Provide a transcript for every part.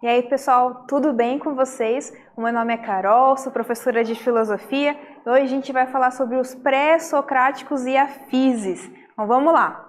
E aí, pessoal, tudo bem com vocês? O meu nome é Carol, sou professora de filosofia e hoje a gente vai falar sobre os pré-socráticos e a physis. Então vamos lá.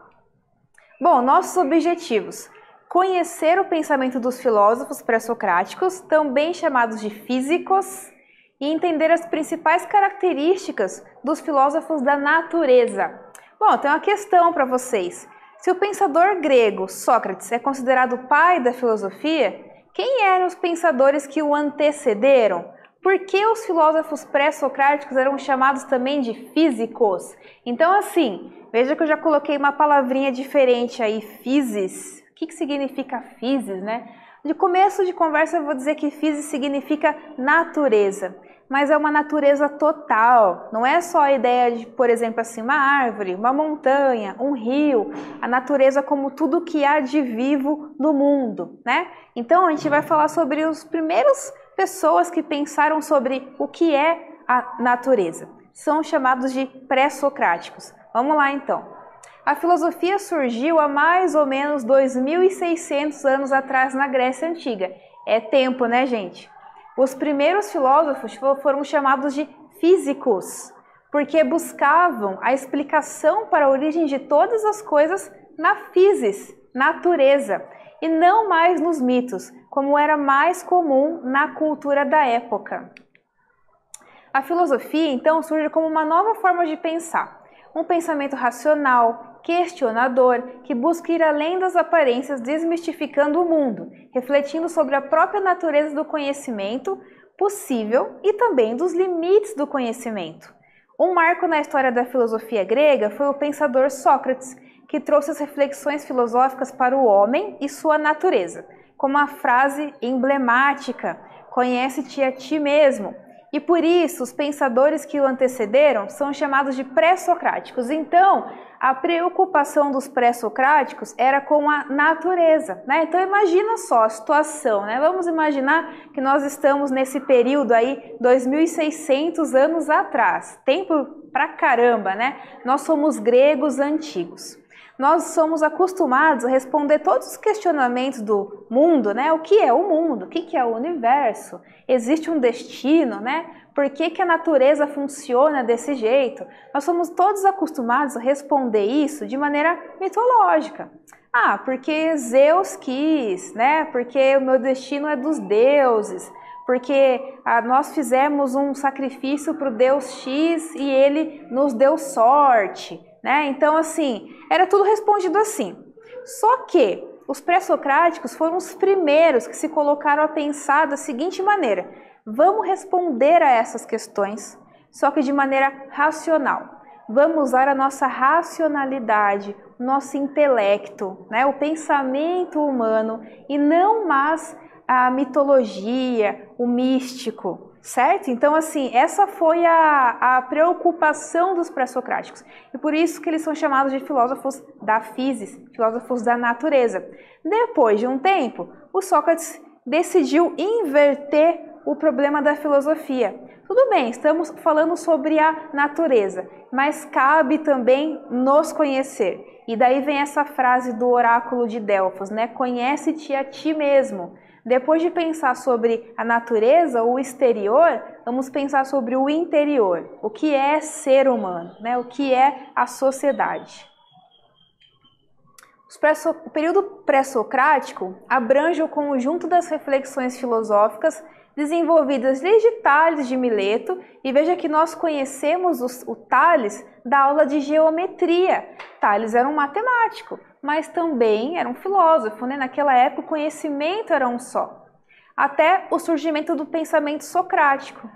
Bom, nossos objetivos: conhecer o pensamento dos filósofos pré-socráticos, também chamados de físicos, e entender as principais características dos filósofos da natureza. Bom, tem uma questão para vocês. Se o pensador grego Sócrates é considerado o pai da filosofia, quem eram os pensadores que o antecederam? Por que os filósofos pré-socráticos eram chamados também de físicos? Então, assim, veja que eu já coloquei uma palavrinha diferente aí, physis. O que significa physis, né? De começo de conversa eu vou dizer que physis significa natureza, mas é uma natureza total. Não é só a ideia de, por exemplo, assim, uma árvore, uma montanha, um rio, a natureza como tudo que há de vivo no mundo, né? Então a gente vai falar sobre os primeiros pessoas que pensaram sobre o que é a natureza. São chamados de pré-socráticos. Vamos lá então. A filosofia surgiu há mais ou menos 2.600 anos atrás na Grécia Antiga. É tempo, né, gente? Os primeiros filósofos foram chamados de físicos, porque buscavam a explicação para a origem de todas as coisas na physis, natureza, e não mais nos mitos, como era mais comum na cultura da época. A filosofia, então, surge como uma nova forma de pensar, um pensamento racional, questionador, que busca ir além das aparências, desmistificando o mundo, refletindo sobre a própria natureza do conhecimento possível e também dos limites do conhecimento. Um marco na história da filosofia grega foi o pensador Sócrates, que trouxe as reflexões filosóficas para o homem e sua natureza, como a frase emblemática: "Conhece-te a ti mesmo". E por isso, os pensadores que o antecederam são chamados de pré-socráticos. Então, a preocupação dos pré-socráticos era com a natureza, né? Então, imagina só a situação, né? Vamos imaginar que nós estamos nesse período aí, 2.600 anos atrás. Tempo pra caramba, né? Nós somos gregos antigos. Nós somos acostumados a responder todos os questionamentos do mundo, né? O que é o mundo? O que é o universo? Existe um destino, né? Por que a natureza funciona desse jeito? Nós somos todos acostumados a responder isso de maneira mitológica. Ah, porque Zeus quis, né? Porque o meu destino é dos deuses. Porque nós fizemos um sacrifício para o Deus X e ele nos deu sorte. Né? Então, assim, era tudo respondido assim. Só que os pré-socráticos foram os primeiros que se colocaram a pensar da seguinte maneira: vamos responder a essas questões, só que de maneira racional. Vamos usar a nossa racionalidade, o nosso intelecto, né? O pensamento humano e não mais a mitologia, o místico. Certo? Então, assim, essa foi a preocupação dos pré-socráticos. E por isso que eles são chamados de filósofos da physis, filósofos da natureza. Depois de um tempo, o Sócrates decidiu inverter o problema da filosofia. Tudo bem, estamos falando sobre a natureza, mas cabe também nos conhecer. E daí vem essa frase do oráculo de Delfos, né? Conhece-te a ti mesmo. Depois de pensar sobre a natureza, o exterior, vamos pensar sobre o interior. O que é ser humano, né? O que é a sociedade. O período pré-socrático abrange o conjunto das reflexões filosóficas desenvolvidas desde Tales de Mileto, e veja que nós conhecemos o Tales da aula de geometria. Tales era um matemático, mas também era um filósofo, né? Naquela época o conhecimento era um só. Até o surgimento do pensamento socrático.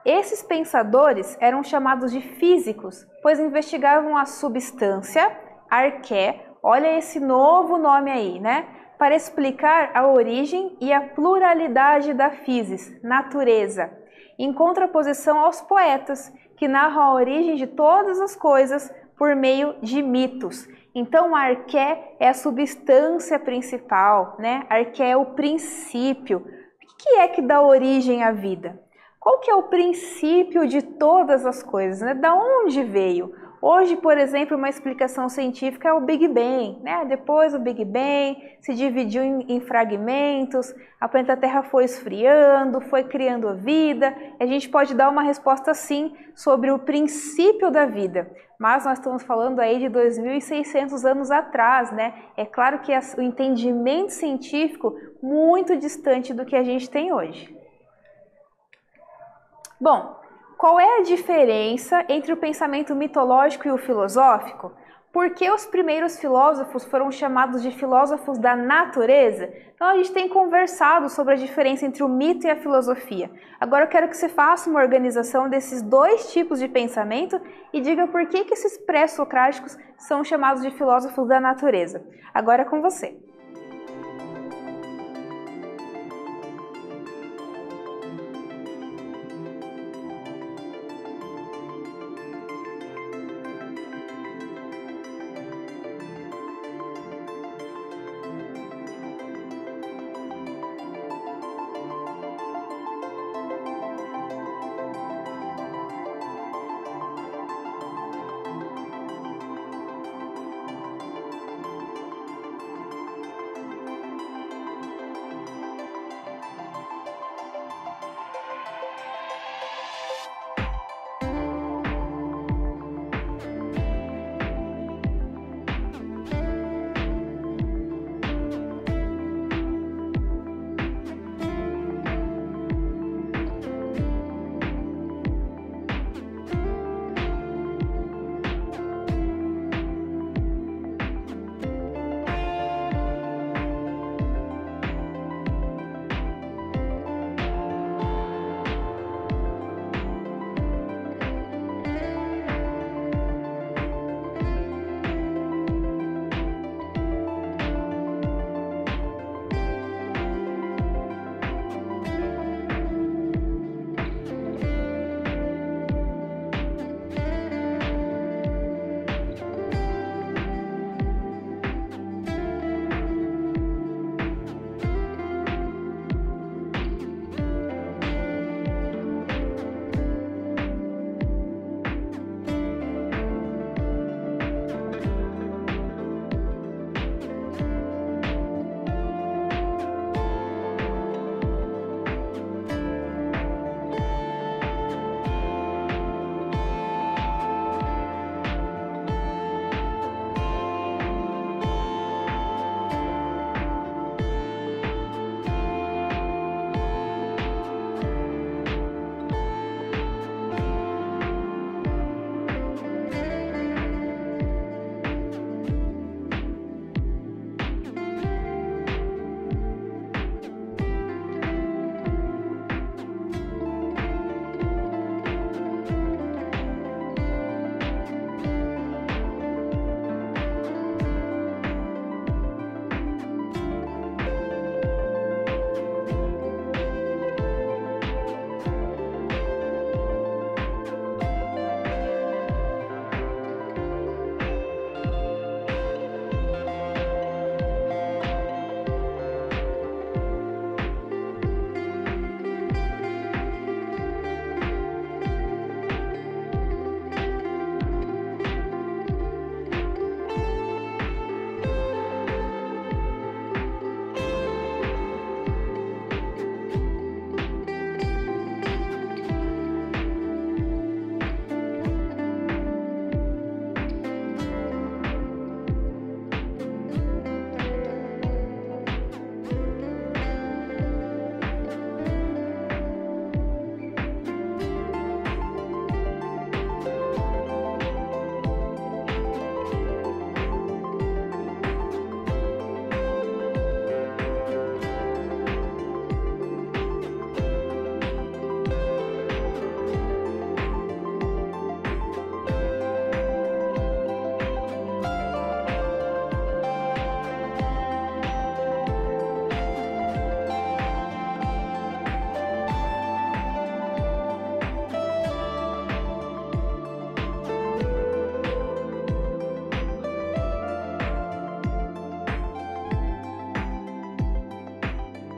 Esses pensadores eram chamados de físicos, pois investigavam a substância, arqué, olha esse novo nome aí, né? Para explicar a origem e a pluralidade da physis, natureza, em contraposição aos poetas, que narram a origem de todas as coisas por meio de mitos. Então, a arqué é a substância principal, né? A arqué é o princípio. O que é que dá origem à vida? Qual que é o princípio de todas as coisas, né? Da onde veio? Hoje, por exemplo, uma explicação científica é o Big Bang, né? Depois do Big Bang se dividiu em fragmentos, a planeta Terra foi esfriando, foi criando vida. A gente pode dar uma resposta sim sobre o princípio da vida, mas nós estamos falando aí de 2.600 anos atrás, né? É claro que o entendimento científico muito distante do que a gente tem hoje. Bom, qual é a diferença entre o pensamento mitológico e o filosófico? Por que os primeiros filósofos foram chamados de filósofos da natureza? Então a gente tem conversado sobre a diferença entre o mito e a filosofia. Agora eu quero que você faça uma organização desses dois tipos de pensamento e diga por que esses pré-socráticos são chamados de filósofos da natureza. Agora é com você.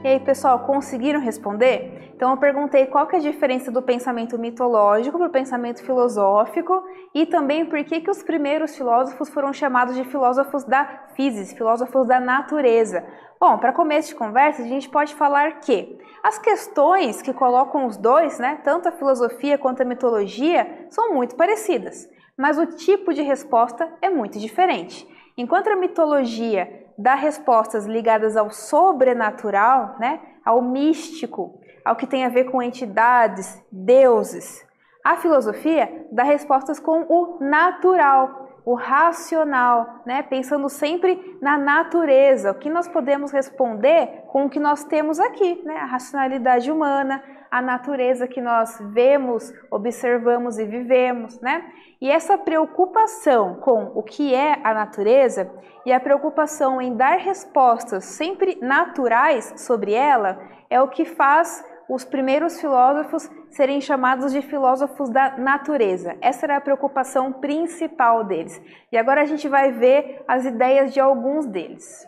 E aí, pessoal, conseguiram responder? Então eu perguntei qual que é a diferença do pensamento mitológico para o pensamento filosófico e também por que os primeiros filósofos foram chamados de filósofos da physis, filósofos da natureza. Bom, para começo de conversa, a gente pode falar que as questões que colocam os dois, né, tanto a filosofia quanto a mitologia, são muito parecidas, mas o tipo de resposta é muito diferente. Enquanto a mitologia dá respostas ligadas ao sobrenatural, né, ao místico, ao que tem a ver com entidades, deuses, a filosofia dá respostas com o natural, o racional, né, pensando sempre na natureza, o que nós podemos responder com o que nós temos aqui, né, a racionalidade humana, a natureza que nós vemos, observamos e vivemos, né? E essa preocupação com o que é a natureza e a preocupação em dar respostas sempre naturais sobre ela é o que faz os primeiros filósofos serem chamados de filósofos da natureza. Essa era a preocupação principal deles. E agora a gente vai ver as ideias de alguns deles.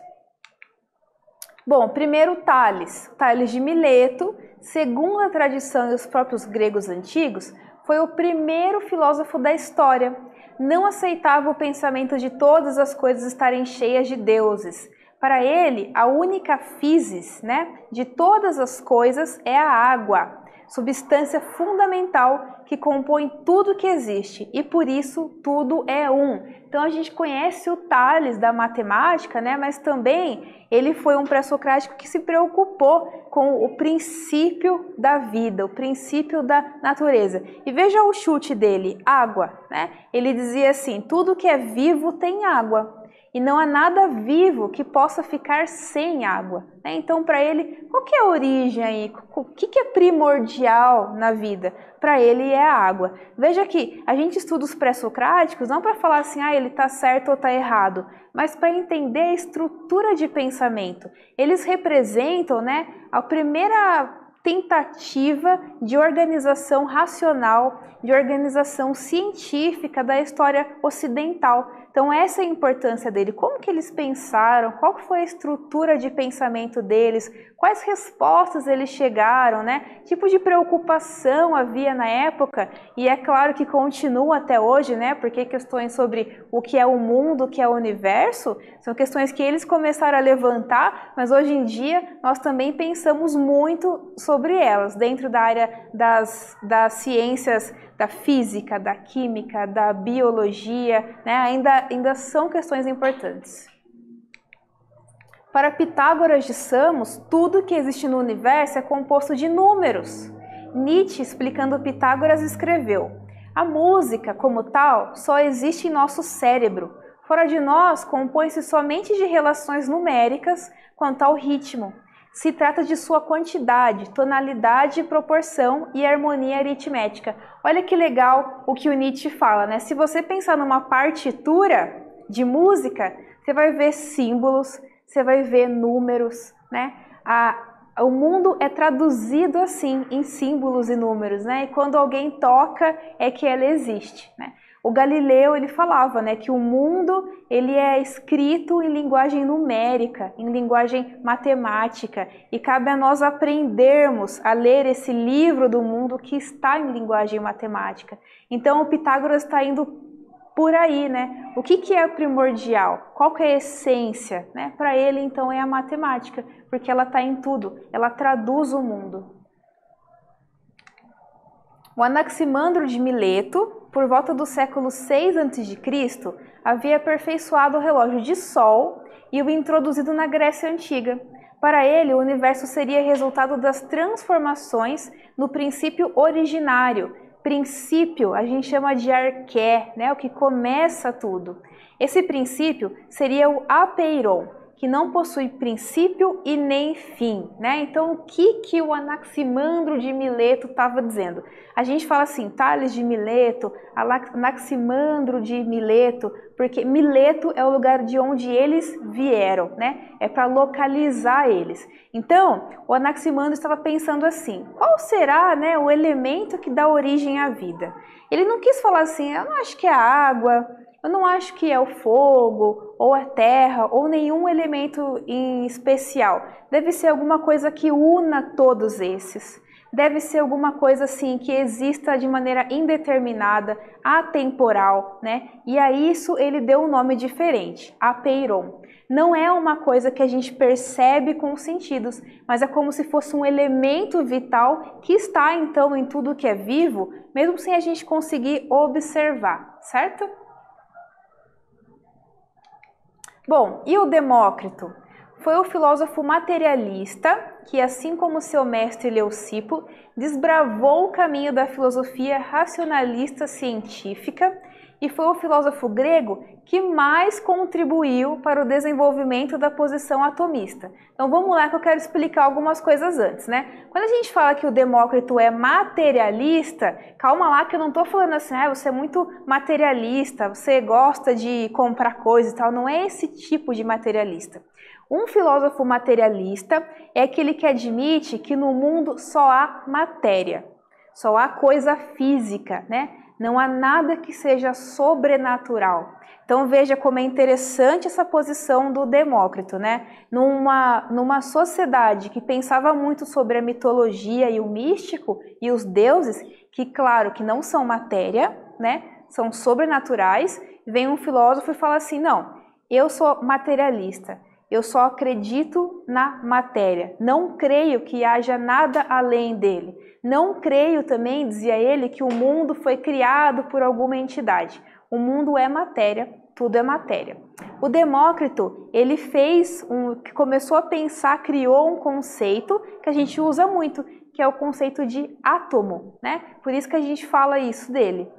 Bom, primeiro Tales de Mileto, segundo a tradição e os próprios gregos antigos, foi o primeiro filósofo da história. Não aceitava o pensamento de todas as coisas estarem cheias de deuses. Para ele, a única physis, né, de todas as coisas é a água, substância fundamental que compõe tudo que existe e por isso tudo é um. Então a gente conhece o Tales da matemática, né, mas também ele foi um pré-socrático que se preocupou com o princípio da vida, o princípio da natureza. E veja o chute dele, água, né? Ele dizia assim, tudo que é vivo tem água. E não há nada vivo que possa ficar sem água, né? Então, para ele, qual que é a origem aí? O que é primordial na vida? Para ele é a água. Veja que a gente estuda os pré-socráticos não para falar assim, ele está certo ou está errado, mas para entender a estrutura de pensamento. Eles representam, né, a primeira tentativa de organização racional, de organização científica da história ocidental. Então essa é a importância dele, como que eles pensaram, qual foi a estrutura de pensamento deles, quais respostas eles chegaram, né? Tipo de preocupação havia na época e é claro que continua até hoje, né? Porque questões sobre o que é o mundo, o que é o universo, são questões que eles começaram a levantar, mas hoje em dia nós também pensamos muito sobre elas, dentro da área das ciências, da física, da química, da biologia, né? Ainda são questões importantes. Para Pitágoras de Samos, tudo que existe no universo é composto de números. Nietzsche, explicando Pitágoras, escreveu: a música, como tal, só existe em nosso cérebro. Fora de nós, compõe-se somente de relações numéricas quanto ao ritmo. Se trata de sua quantidade, tonalidade, proporção e harmonia aritmética. Olha que legal o que o Nietzsche fala, né? Se você pensar numa partitura de música, você vai ver símbolos, você vai ver números, né? O mundo é traduzido assim, em símbolos e números, né? E quando alguém toca, é que ela existe, né? O Galileu, ele falava, né, que o mundo ele é escrito em linguagem numérica, em linguagem matemática, e cabe a nós aprendermos a ler esse livro do mundo que está em linguagem matemática. Então o Pitágoras está indo por aí, né? O que é primordial? Qual que é a essência? Né? Para ele, então, é a matemática, porque ela está em tudo, ela traduz o mundo. O Anaximandro de Mileto, por volta do século 6 a.C., havia aperfeiçoado o relógio de sol e o introduzido na Grécia Antiga. Para ele, o universo seria resultado das transformações no princípio originário. Princípio a gente chama de arqué, né? O que começa tudo. Esse princípio seria o apeiron, que não possui princípio e nem fim, né? Então, o que o Anaximandro de Mileto estava dizendo? A gente fala assim, Tales de Mileto, Anaximandro de Mileto, porque Mileto é o lugar de onde eles vieram, né? É para localizar eles. Então, o Anaximandro estava pensando assim, qual será, né, o elemento que dá origem à vida? Ele não quis falar assim, eu não acho que é a água, eu não acho que é o fogo, ou a terra, ou nenhum elemento em especial. Deve ser alguma coisa que una todos esses. deve ser alguma coisa assim que exista de maneira indeterminada, atemporal, né? E a isso ele deu um nome diferente, apeiron. Não é uma coisa que a gente percebe com os sentidos, mas é como se fosse um elemento vital que está então em tudo que é vivo, mesmo sem a gente conseguir observar, certo? Bom, e o Demócrito? Foi o filósofo materialista que, assim como seu mestre Leucipo, desbravou o caminho da filosofia racionalista científica e foi o filósofo grego que mais contribuiu para o desenvolvimento da posição atomista. Então vamos lá que eu quero explicar algumas coisas antes, né? Quando a gente fala que o Demócrito é materialista, calma lá que eu não estou falando assim, você é muito materialista, você gosta de comprar coisas e tal, não é esse tipo de materialista. Um filósofo materialista é aquele que admite que no mundo só há matéria, só há coisa física, né? Não há nada que seja sobrenatural. Então veja como é interessante essa posição do Demócrito, né? Numa sociedade que pensava muito sobre a mitologia e o místico e os deuses, que claro que não são matéria, né? São sobrenaturais, vem um filósofo e fala assim, não, eu sou materialista. Eu só acredito na matéria, não creio que haja nada além dele. Não creio também, dizia ele, que o mundo foi criado por alguma entidade. O mundo é matéria, tudo é matéria. O Demócrito, ele começou a pensar, criou um conceito que a gente usa muito, que é o conceito de átomo, né? Por isso que a gente fala isso dele.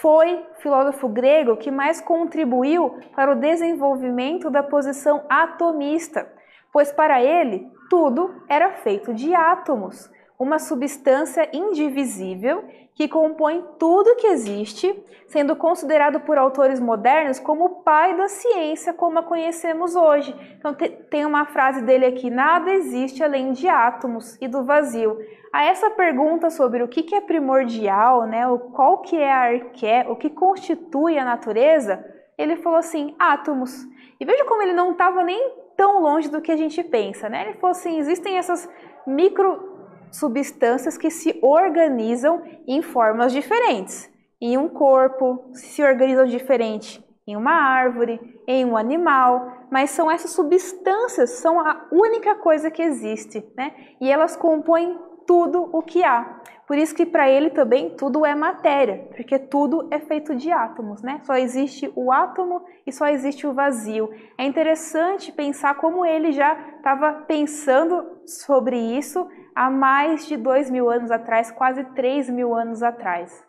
Foi filósofo grego que mais contribuiu para o desenvolvimento da posição atomista, pois para ele tudo era feito de átomos, uma substância indivisível que compõe tudo que existe, sendo considerado por autores modernos como o pai da ciência como a conhecemos hoje. Então tem uma frase dele aqui, nada existe além de átomos e do vazio. A essa pergunta sobre o que é primordial, né, qual que é a arqué, o que constitui a natureza, ele falou assim, átomos. E veja como ele não estava nem tão longe do que a gente pensa, né? Ele falou assim, existem essas microsubstâncias que se organizam em formas diferentes. Em um corpo, se organizam diferente em uma árvore, em um animal, mas são essas substâncias, são a única coisa que existe, né? E elas compõem tudo o que há. Por isso que para ele também tudo é matéria, porque tudo é feito de átomos, né? Só existe o átomo e só existe o vazio. É interessante pensar como ele já estava pensando sobre isso há mais de 2.000 anos atrás, quase 3.000 anos atrás.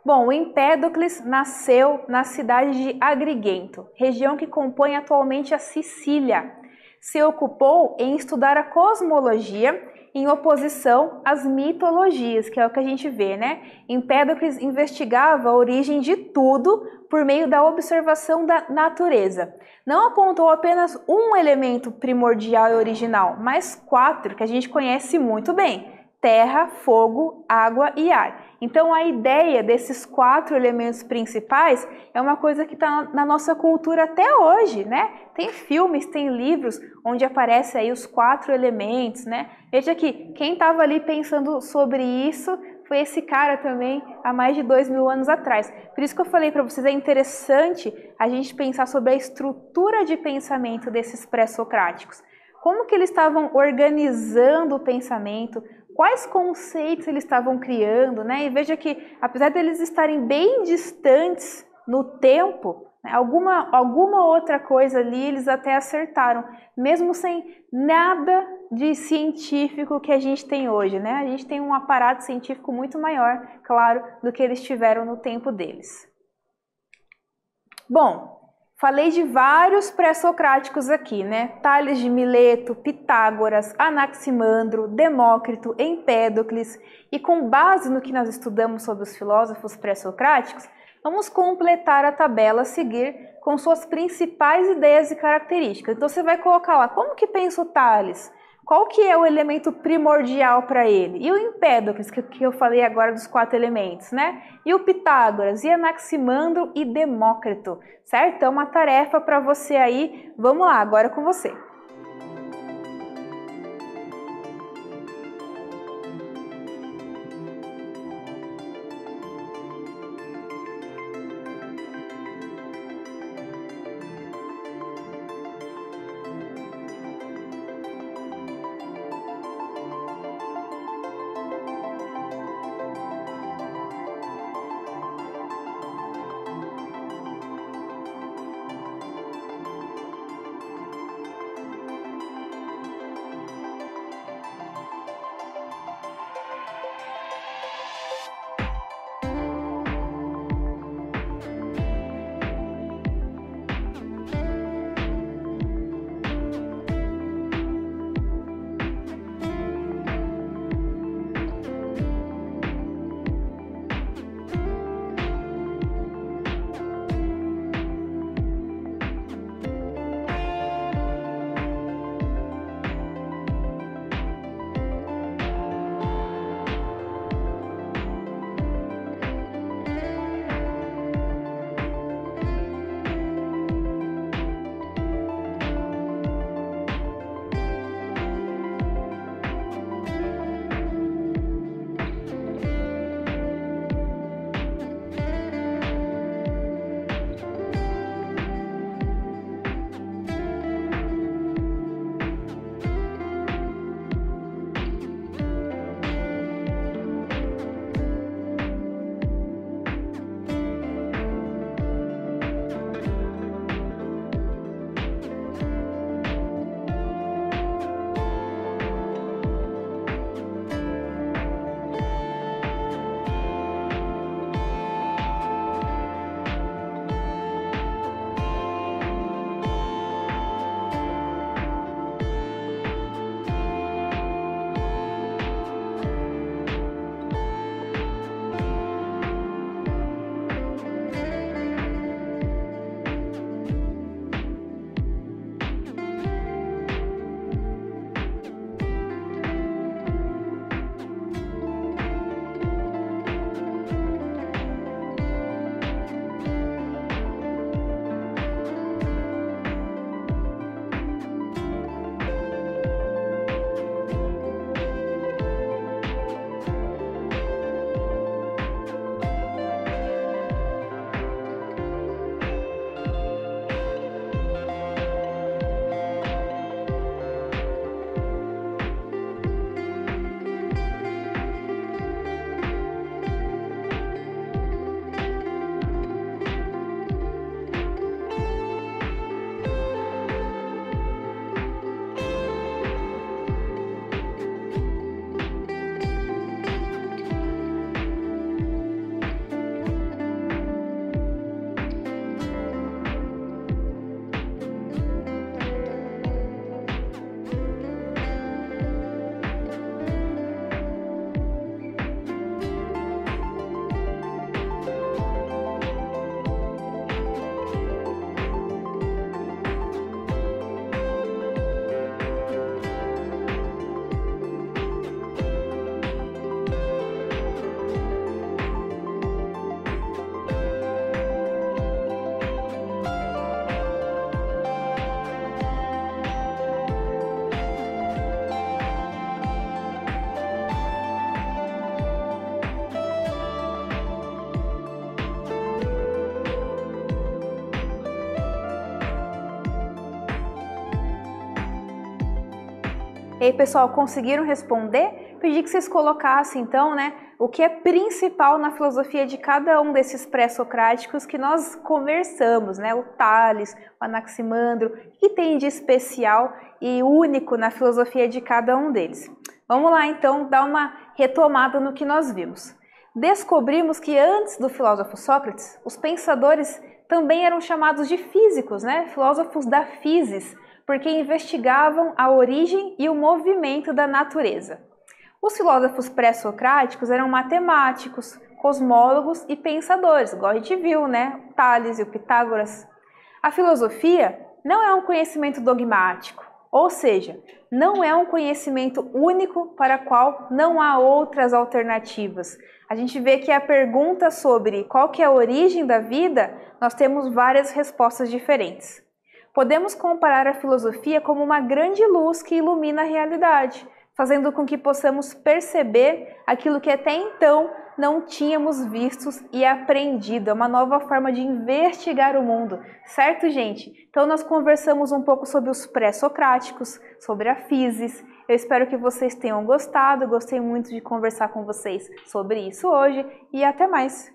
Bom, o Empédocles nasceu na cidade de Agrigento, região que compõe atualmente a Sicília. Se ocupou em estudar a cosmologia em oposição às mitologias, que é o que a gente vê, né? Empédocles investigava a origem de tudo por meio da observação da natureza. Não apontou apenas um elemento primordial e original, mas 4 que a gente conhece muito bem: terra, fogo, água e ar. Então a ideia desses 4 elementos principais é uma coisa que está na nossa cultura até hoje, né? Tem filmes, tem livros onde aparecem aí os 4 elementos, né? Veja que quem estava ali pensando sobre isso foi esse cara também há mais de 2.000 anos atrás. Por isso que eu falei para vocês, é interessante a gente pensar sobre a estrutura de pensamento desses pré-socráticos. Como que eles estavam organizando o pensamento, quais conceitos eles estavam criando, né? E veja que, apesar deles estarem bem distantes no tempo, né, alguma outra coisa ali eles até acertaram, mesmo sem nada de científico que a gente tem hoje, né? A gente tem um aparato científico muito maior, claro, do que eles tiveram no tempo deles. Bom, falei de vários pré-socráticos aqui, né? Tales de Mileto, Pitágoras, Anaximandro, Demócrito, Empédocles. E com base no que nós estudamos sobre os filósofos pré-socráticos, vamos completar a tabela a seguir com suas principais ideias e características. Então você vai colocar lá, como que pensa o Tales? Qual que é o elemento primordial para ele? E o Empédocles, que eu falei agora dos 4 elementos, né? E o Pitágoras, e Anaximandro e Demócrito, certo? Então uma tarefa para você aí. Vamos lá, agora com você. E aí, pessoal, conseguiram responder? Pedi que vocês colocassem, então, o que é principal na filosofia de cada um desses pré-socráticos que nós conversamos, o Tales, o Anaximandro, o que tem de especial e único na filosofia de cada um deles. Vamos lá, então, dar uma retomada no que nós vimos. Descobrimos que antes do filósofo Sócrates, os pensadores também eram chamados de físicos, filósofos da physis, porque investigavam a origem e o movimento da natureza. Os filósofos pré-socráticos eram matemáticos, cosmólogos e pensadores, igual a gente viu, o Tales e o Pitágoras. A filosofia não é um conhecimento dogmático, ou seja, não é um conhecimento único para o qual não há outras alternativas. A gente vê que a pergunta sobre qual que é a origem da vida, nós temos várias respostas diferentes. Podemos comparar a filosofia como uma grande luz que ilumina a realidade, fazendo com que possamos perceber aquilo que até então não tínhamos visto e aprendido. É uma nova forma de investigar o mundo, certo, gente? Então nós conversamos um pouco sobre os pré-socráticos, sobre a physis. Eu espero que vocês tenham gostado, gostei muito de conversar com vocês sobre isso hoje e até mais!